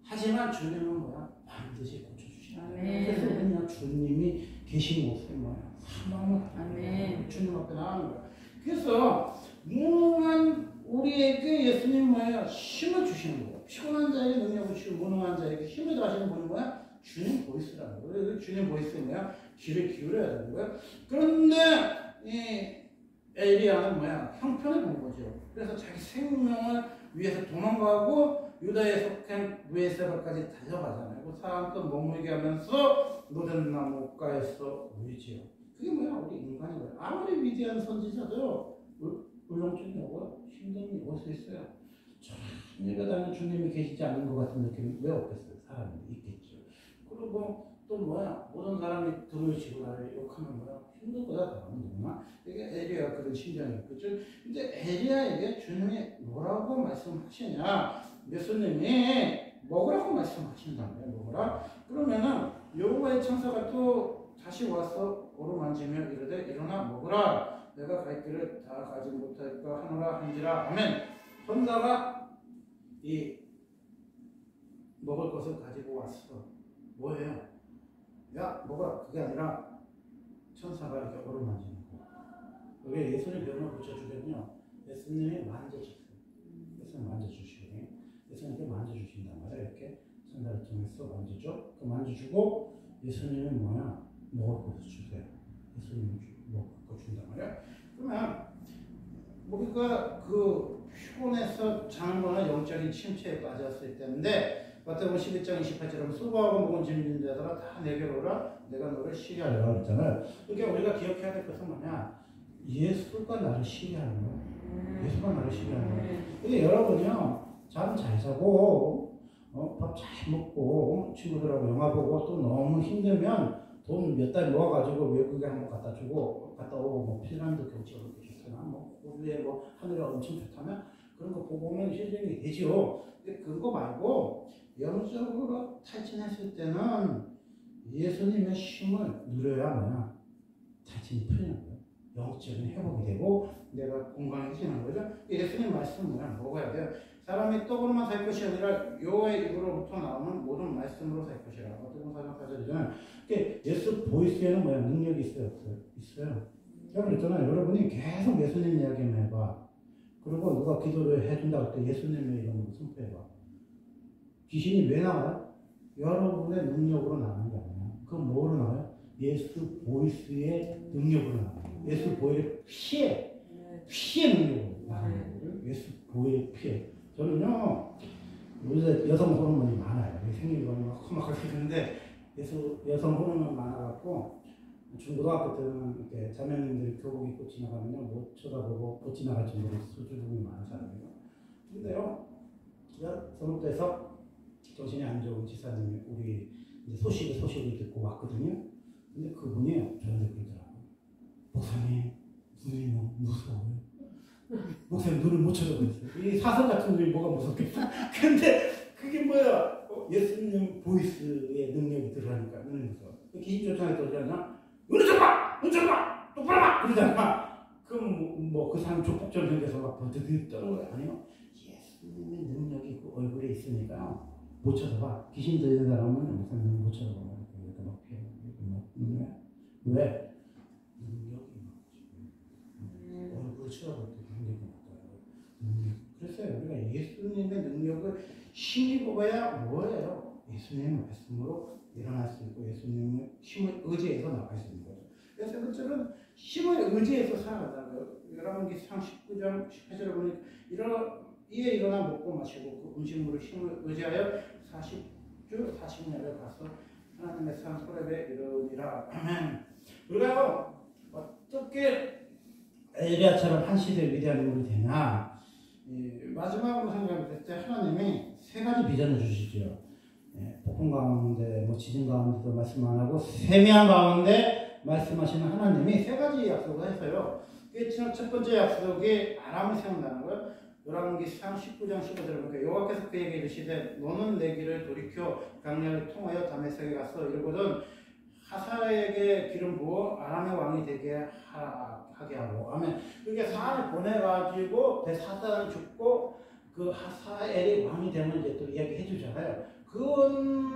하지만 주님은 뭐야? 반드시 고쳐주시다. 그래서 우리는 주님이 계신 곳에 뭐야? 사망을 가는 주님 앞에 나가는 거야. 그래서 무능한 우리에게 예수님 뭐예요? 힘을 주시는 거예요. 피곤한 자에게 능력을 주시고 무능한 자에게 힘을 더하시는 분은 뭐야? 주님 보이스라는 거예요. 주님 보이스는 뭐야? 귀를 기울여야 되는 거예요. 그런데 이 엘리야는 뭐야? 형편을 본 거죠. 그래서 자기 생명을 위해서 도망가고 유다에 속한 무에세바까지 달려가잖아요. 그 사람도 머물게 하면서 노든 나무가에서 울지요. 그게 뭐야? 우리 인간인 거예요. 아무리 위대한 선지자도 울렁증이 오고 힘듦이 올 수 있어요. 천일가다는 주님이 계시지 않는 것 같은 느낌이 왜 없겠어요? 사람이 있겠죠. 그리고 또 뭐야? 모든 사람이 등을 지고 나를 욕하면 뭐야? 힘든 거다. 그러면 누구나? 이게 에리야 그런 심정이에요. 그죠? 근데 에리야에게 주님이 뭐라고 말씀하시냐? 예수님이 먹으라고 말씀하신다며. 먹으라? 그러면은 여호와의 천사가 또 다시 와서 오르만지며 이르되 일어나 먹으라. 내가 갈 길을 다 가지 못할까 하노라 한지라. 아멘. 천사가 이 먹을 것을 가지고 왔어. 뭐예요? 야 먹어라. 그게 아니라 천사가 이렇게 오르만지는 거. 그게 예수님 병을 고쳐주거든요. 예수님이 만져주세요. 예수님 만져주시거든요. 예수님께 만져주신단 말이에요. 이렇게 천사를 통해서 만져줘. 그 만져주고 예수님이 뭐야? 먹을 것을 주세요. 예수님이 먹을 거 준단 말이에요. 그러면 우리가 그 피곤해서 자는 거는 영적인 침체에 빠졌을 때인데 마태복음 11장 28절에 수고하고 먹은 짐진 자들아 다 내게로 오라 내가 너를 쉬게 하리라 그랬잖아요. 그러니까 우리가 기억해야 될 것은 뭐냐? 예수가 나를 쉬게 하는 거예요. 예수가 나를 쉬게 하는 거예요. 근데 여러분이요 잠 잘 자고 밥 잘 먹고 친구들하고 영화 보고 또 너무 힘들면 돈 몇 달 모아가지고 외국에 한번 갔다 오고 뭐 핀란드 경치가 그렇게 좋다나 뭐 호주에 뭐 하늘이 엄청 좋다면 그런 거 보고 오면 힐링이 되죠. 근데 그거 말고 영적으로 탈진했을 때는 예수님의 힘을 누려야 뭐야 탈진이 풀리는 거예요. 영적인 회복이 되고 내가 건강해지는 거죠. 예수님 말씀은 뭐야? 먹어야 돼요. 사람이 떡으로만 살 것이 아니라 여호와의 입으로부터 나오는 모든 말씀으로 살 것이라. 어떤 사람 사절이잖아요. 예수 보이스에는 뭐야? 능력이 있어요? 없어요? 있어요. 제가 그랬잖아요. 여러분이 계속 예수님 이야기만 해봐. 그리고 누가 기도를 해준다고 할 때 예수님의 이름으로 선포해봐. 귀신이 왜 나와요? 여러분의 능력으로 나오는 게 아니야. 그건 뭐로 나와요? 예수 보이스의 능력으로 나와요. 예수 보이의 피의 능력으로 나오는 거예요. 예수 보이의 피해. 저는요, 요새 여성 호르몬이 많아요. 생긴 거는 험악하게 되는데, 여성 호르몬 많아갖고, 중고등학교 때는 이렇게 자매님들이 교복 입고 지나가면요, 못 쳐다보고 못 지나갈 정도로 수줍음이 많은 사람이에요. 근데요, 서울대에서 정신이 안 좋은 지사님이 우리 이제 소식을 듣고 왔거든요. 근데 그분이 저한테 그러더라고요. 목사님, 눈이 너무 무서워요. 목사님 눈을 못 쳐다보겠어요. 이 사설 같은 눈이 뭐가 무섭겠어? 근데 그게 뭐야? 예수님 보이스의 능력이 들어가니까 눈이 무서워. 귀신 쫓아낼 때 어쩌냐? 눈을 쳐봐! 눈 쳐봐! 똑바로 봐! 그러잖아. 그럼 뭐 그 사람 족복처럼 생겨서 막 버티기 떠는 거야? 아니요. 예수님의 능력이 그 얼굴에 있으니까 못 쳐다봐. 귀신 들린 사람은 목사님 못 쳐다봐. 이렇게 막 피해. 왜? 능력이 막 얼굴 쳐다볼 때 능력이 나타나요. 그래서 우리가 예수님의 능력을 힘입어야 뭐예요? 예수님의 말씀으로 일어날 수 있고 예수님의 힘을 의지해서 나갈 수 있는 거죠. 그래서 세 번째는 힘을 의지해서 살아간다는 거예요. 열왕기상 19장 18절에 보니까 이에 일어나 먹고 마시고 그 음식물을 힘을 의지하여 40주 40년을 가서 하나님의 산 호렙에 이르니라. 아멘. 우리가요 어떻게 엘리야처럼 한 시대의 위대한 인물이 되냐? 마지막으로 생각할 때 하나님이 세 가지 비전을 주시죠. 폭풍 가운데, 뭐 지진 가운데도 말씀 안 하고 세미한 가운데 말씀하시는 하나님이 세 가지 약속을 했어요. 첫 번째 약속이 아람을 세운다는 거예요. 열왕기상 19장 15절에 보니까 여호와께서 그에게 이르시되 너는 내 길을 돌이켜 강야를 통하여 다메섹에 가서 이르거든 하사에게 기름 부어 아람의 왕이 되게 하게 하고 아멘. 그게 사안을 보내가지고 대사단을 죽고 그 하사엘이 왕이 되면 이제 또 이야기해 주잖아요. 그거는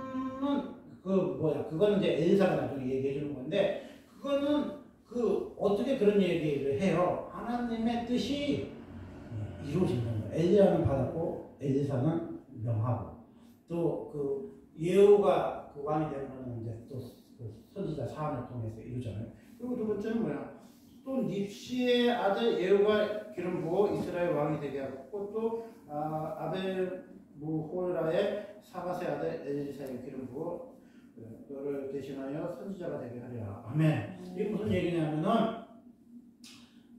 이제 엘사가 나중에 얘기해 주는 건데 그거는 어떻게 그런 얘기를 해요? 하나님의 뜻이 이루어진다는 거예요. 엘리야는 받았고 엘리사는 명하고 또 그 예후가 그 왕이 되면 이제 또 그 선지자 사안을 통해서 이루잖아요. 그리고 두 번째는 뭐야? 또 닙시의 아들 예후가 기름 부어 이스라엘 왕이 되게 하고 또 아벨 무홀라의 사바세 아들 엘리사의 기름 부어 너를 대신하여 선지자가 되게 하리라. 아멘. 이게 무슨 얘기냐면은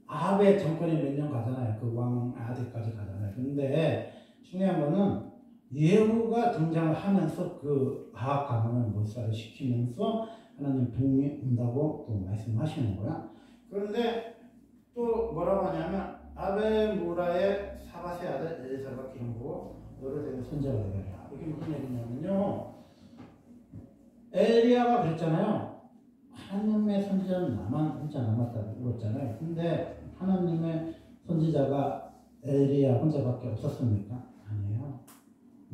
아합의 정권이 몇 년 가잖아요. 그 왕 아들까지 가잖아요. 근데 중요한 거는 예후가 등장을 하면서 그 아합 가문을 몰살을 시키면서 하나님 복이 온다고 또 말씀하시는 거야. 그런데 또 뭐라고 하냐면 아벨무라의 사바세 아들 엘리사가 기름 부어 너를 대고 선지자가 되리라. 이게 무슨 얘기냐면요. 엘리야가 그랬잖아요. 하나님의 선지자는 나만 혼자 남았다고 그랬잖아요. 근데 하나님의 선지자가 엘리야 혼자밖에 없었습니까? 아니에요.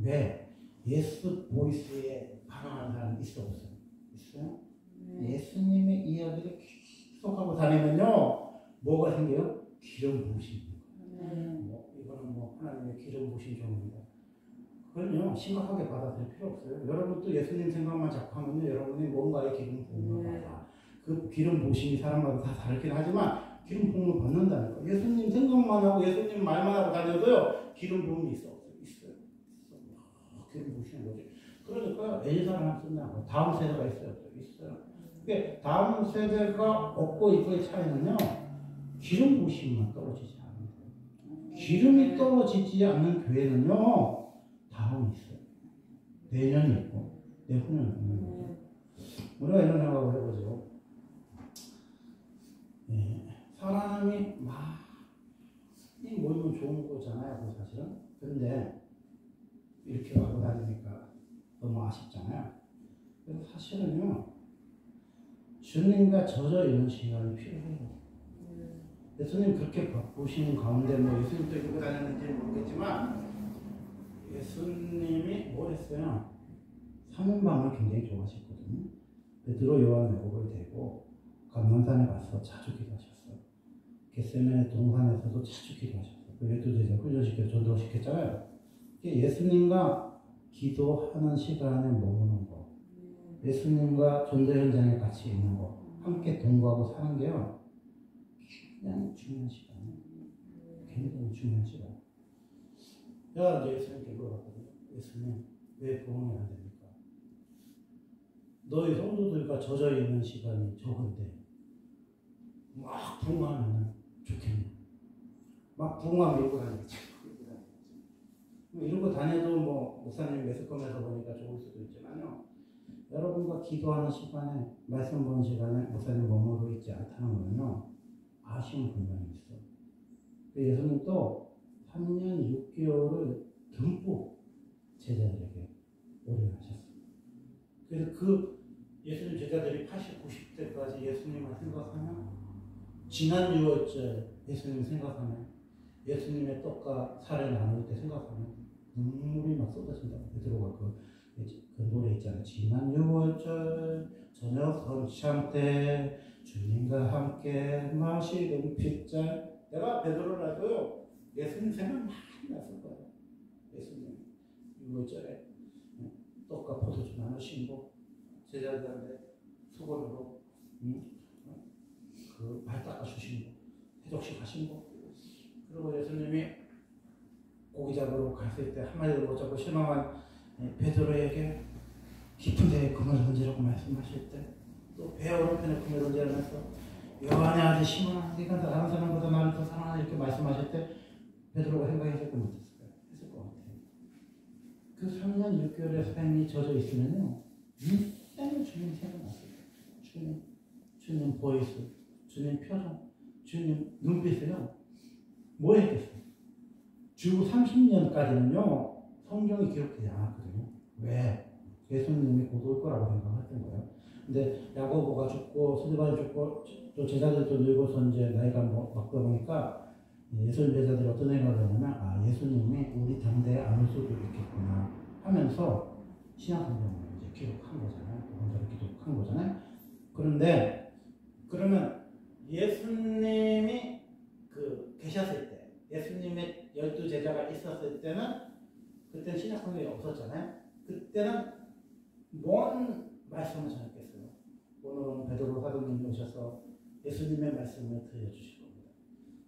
왜? 예수 보이스에 반응하는 사람이 있어 없어요? 있어요? 예수님의 이야기를 계속하고 다니면요. 뭐가 생겨요? 기름 부으신 뭐, 이거는 뭐 하나님의 기름 부으신 종입니다. 그건요 심각하게 받아들일 필요 없어요. 여러분도 예수님 생각만 자꾸 하면요 여러분이 뭔가의 기름 부음을 받아. 그 기름 부으심이 사람마다 다 다르긴 하지만 기름 부음을 받는다니까. 예수님 생각만 하고 예수님 말만 하고 다녀도요 기름 부음이 있어 없어요? 있어요. 기름 부으시는 거지. 그러니까 엘리사랑 쓴다고 다음 세대가 있어요 없어요? 있어요. 그게 다음 세대가 없고 있고의 차이는요 기름 부으심만 떨어지지 않는 거예요. 기름이 떨어지지 않는 교회는요 다음이 있어요. 내년이 있고 내후년이 있는 거죠. 우리가 이런 생각을 해보죠. 예, 사람이 많이 모이면 좋은 거잖아요, 그 사실은. 그런데 이렇게 하고 다니니까 너무 아쉽잖아요. 그래서 사실은요, 주님과 젖어 있는 시간이 필요해요. 예수님 그렇게 바쁘신 가운데 뭐 예수님도 이러고 다녔는지 모르겠지만 예수님이 뭘 했어요? 사문방을 굉장히 좋아하셨거든요. 베드로, 요한, 야고보를 데리고 감난산에 가서 자주 기도하셨어요. 겟세마네 동산에서도 자주 기도하셨어요. 그 12제자 훈련시켜 전도시켰잖아요. 예수님과 기도하는 시간에 머무는 거, 예수님과 전도 현장에 같이 있는 거, 함께 동거하고 사는 게요 굉장히 중요한 시간이에요. 굉장히 중요한 시간. 제가 이제 예수님께 물어봤거든요. 예수님, 왜 부흥이 안 됩니까? 너희 성도들과 젖어 있는 시간이 적은데 막 부흥하면 좋겠네. 막 부흥하면 이러고 다니겠지. 이러고 다녀도 뭐 목사님 매스컴에서 보니까 좋을 수도 있지만요. 여러분과 기도하는 시간에 말씀 보는 시간에 목사님 머무르고 있지 않다는 거는요. 아쉬운 분명히 있어. 예수님도 3년 6개월을 듬뿍 제자들에게 오래 하셨어요. 그래서 그 예수님 제자들이 80, 90대까지 예수님을 생각하면 지난 6월절 예수님 생각하면 예수님의 떡과 살을 나눌 때 생각하면 눈물이 막 쏟아진다고 베드로가 그 노래 있잖아요. 지난 6월절 저녁 성찬 때 주님과 함께 마시던 핏잔. 내가 베드로를 알고요. 예수님 생각 많이 났을 거예요. 예수님 6월절에 떡과 포도주 나누신 거 제자들한테 수건으로 그 발 닦아 주신 거 해적식 하신 거. 그리고 예수님이 고기 잡으러 갔을 때 한마디도 못 잡고 실망한 베드로에게 깊은 데에 금을 던지라고 말씀하실 때 또 배 오른편에 금을 던지면서 요한의 아들 시몬아 네가 다른 사람보다 나를 더 사랑하나 이렇게 말씀하실 때 베드로가 생각했을까 못했을까요? 했을 것 같아요. 그 3년 6개월의 삶이 젖어 있으면요 인생을 주님 생각났어요. 주님 보이스, 주님 표정, 주님 눈빛이요 뭐 했겠어요? 주 30년까지는요 성경이 기록되지 않았거든요. 왜? 예수님이 곧 올 거라고 생각했던 거예요. 근데 야고보가 죽고 스데반이 죽고 또 제자들도 늙어서 이제 나이가 먹다 보니까 예수님 제자들이 어떤 생각을 하냐면 예수님이 우리 당대에 안 올 수도 있겠구나 하면서 신약 성경을 이제 기록한 거잖아요. 본서를 기록한 거잖아요. 그런데 그러면 예수님이 계셨을 때 예수님의 12제자가 있었을 때는 그때는 신약 성경이 없었잖아요. 그때는 뭔 말씀을 전했겠어요? 오늘은 베드로 사도님이 오셔서 예수님의 말씀을 들려주실 겁니다.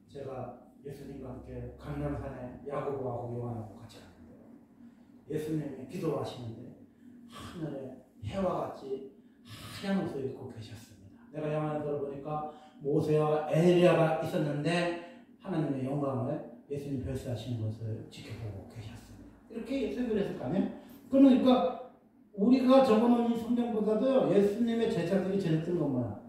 제가 예수님과 함께 감람산에 야고보하고 요한하고 같이 갔는데요. 예수님이 기도하시는데 하늘에 해와 같이 하얀 옷을 입고 계셨습니다. 내가 영화를 들어보니까 모세와 엘리야가 있었는데 하나님의 영광을 예수님 별세하시는 것을 지켜보고 계셨습니다. 이렇게 해석을 했을 거 아니에요? 그러니까 우리가 적어놓은 이 성경보다도요, 예수님의 제자들이 전했던 건 뭐야?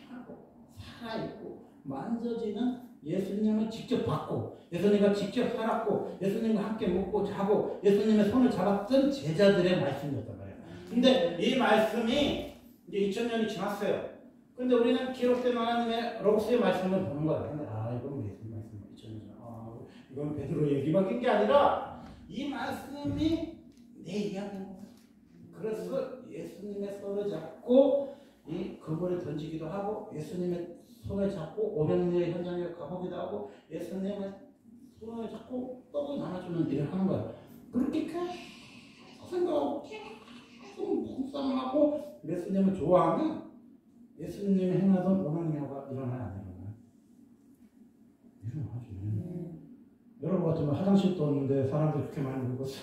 하고 살아있고 만져지는 예수님을 직접 봤고 예수님과 직접 살았고 예수님과 함께 먹고 자고 예수님의 손을 잡았던 제자들의 말씀이었단 말이에요. 근데 이 말씀이 이제 2000년이 지났어요. 근데 우리는 기록된 하나님의 로고스의 말씀을 보는 거야. 근데 이건 예수님 말씀 2000년 전. 이건 베드로 얘기만 낀 게 아니라 이 말씀이 내 이야기인 거야. 그래서 예수님의 손을 잡고 이 그물을 던지기도 하고 예수님의 손을 잡고 500리의 현장에 가보기도 하고 예수님의 손을 잡고 떡을 나눠주는 일을 하는 거야. 그렇게 계속 생각하고 계속 묵상하고 예수님을 좋아하면 예수님이 행하던 오병이어가 일어나야 안 일어나요? 일어나죠. 여러분 같으면 화장실도 없는데 사람들이 그렇게 많이 먹었어.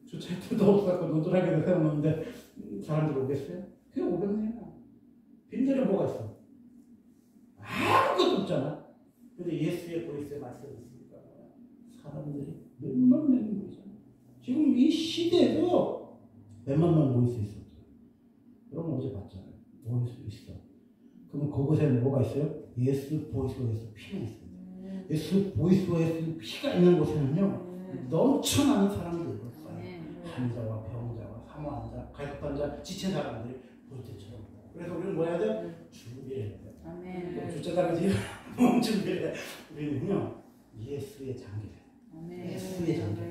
주차장도 없었고 노드라게도 세워놓는데 사람들이 오겠어요? 그게 오병이어야. 빈대로 뭐가 있어? 아무것도 없잖아. 근데 예수의 보이스의 말씀이 있으니까 사람들이 몇만 명이 모이잖아. 지금 이 시대에도 몇만 명 모일 수 있어. 여러분 어제 봤잖아요. 모일 수 있어. 그럼 그곳에 뭐가 있어요? 예수 보이스에서 피가 있습니다. 예수 보이스에서 피가 있는 곳에는요 넘쳐나는 사람들이 있어요. 환자와 병자와 사모환자, 갈급환자, 지친 사람들이 볼 때처럼. 그래서 우리는 뭐 해야 돼? 준비해야 돼. 주차장에서 몸 준비해. 우리는요 예수의 장기래. 예수의 장기.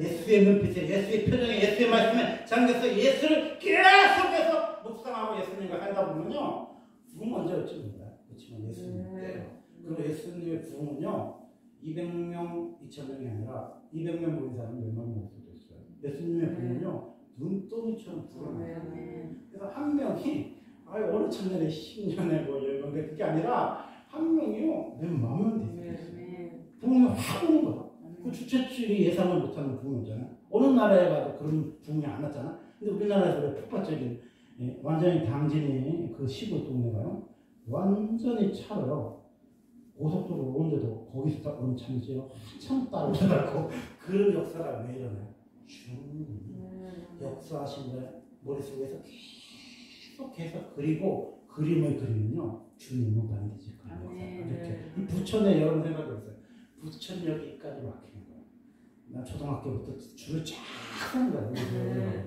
예수의 눈빛에, 예수의 표정에, 예수의 말씀에 잠겨서 예수를 계속해서 묵상하고 예수님과 살다 보면요 부흥 언제 올지 몰라요. 그렇지만 예수님 때요. 그리고 예수님의 부흥은요 200명, 2000명이 아니라 200명 모인 사람 몇만 명 수도 있어요. 예수님의 부흥은요 눈덩이처럼 불어나요. 그래서 한 명이 어느 천년에 10년에 뭐 10명 그게 아니라 한 명이요 몇만 명 돼요. 부흥이 확 오는 거야. 그 주최측이 예상을 못하는 부흥이잖아. 어느 나라에 가도 그런 부흥이 안 났잖아. 근데 우리나라에서 왜 폭발적인 완전히 당진이 그 시골 동네가요 완전히 차로요 고속도로 오는데도 거기서 딱 오는 참지요 한참 따라오더라고. 그런 역사가 왜 일어나요? 주님이 역사하신 걸 머릿속에서 계속해서 그리고 그림을 그리면요 주님은 반드시 그려요. 이렇게 이 부천에 여러분 생각해보세요. 부천역까지 막히는 거예요. 나 초등학교부터 줄을 쫙 서는 거예요.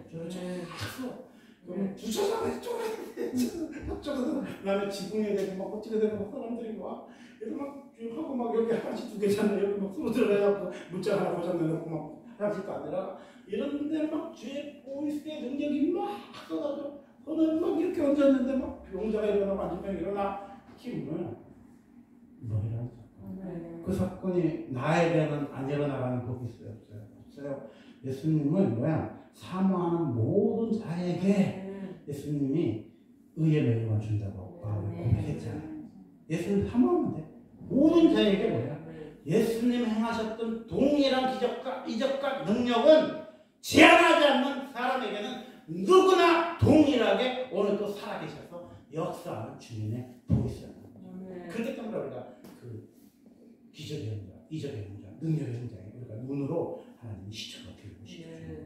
줄을 쫙 서. 그러면 주차장에 저쪽에서 그다음에 지붕에 대고 막 꽃집에 대고 막 사람들이 막 이렇게 막 하고 막 여기 하나씩 두 개잖아요. 여기 막 숨어 들어가서 문자 하나 고장내놓고 막 하나씩도 아니라 이런 데 막 주의 보이스의 능력이 막 쏟아져. 오늘 막 이렇게 얹었는데 막 병자가 일어나고 안진병이 일어나. 힘을 너희랑 그 사건이 나에게는 안 일어나가는 법이 있어요? 없어요. 예수님은 뭐야? 사모하는 모든 자에게 예수님이 의의 명령을 준다고 고백했잖아요. 예수님 사모하면 돼. 모든 자에게 뭐야? 예수님 행하셨던 동일한 기적과 이적과 능력은 제한하지 않는 사람에게는 누구나 동일하게 오늘 또 살아계셔서 역사하는 주님의 보이스예요. 그렇기 때문에 우리가 그 기적의 현장, 이적의 현장, 능력의 현장에 우리가 눈으로 하나님의 시청을 드리고 싶어요.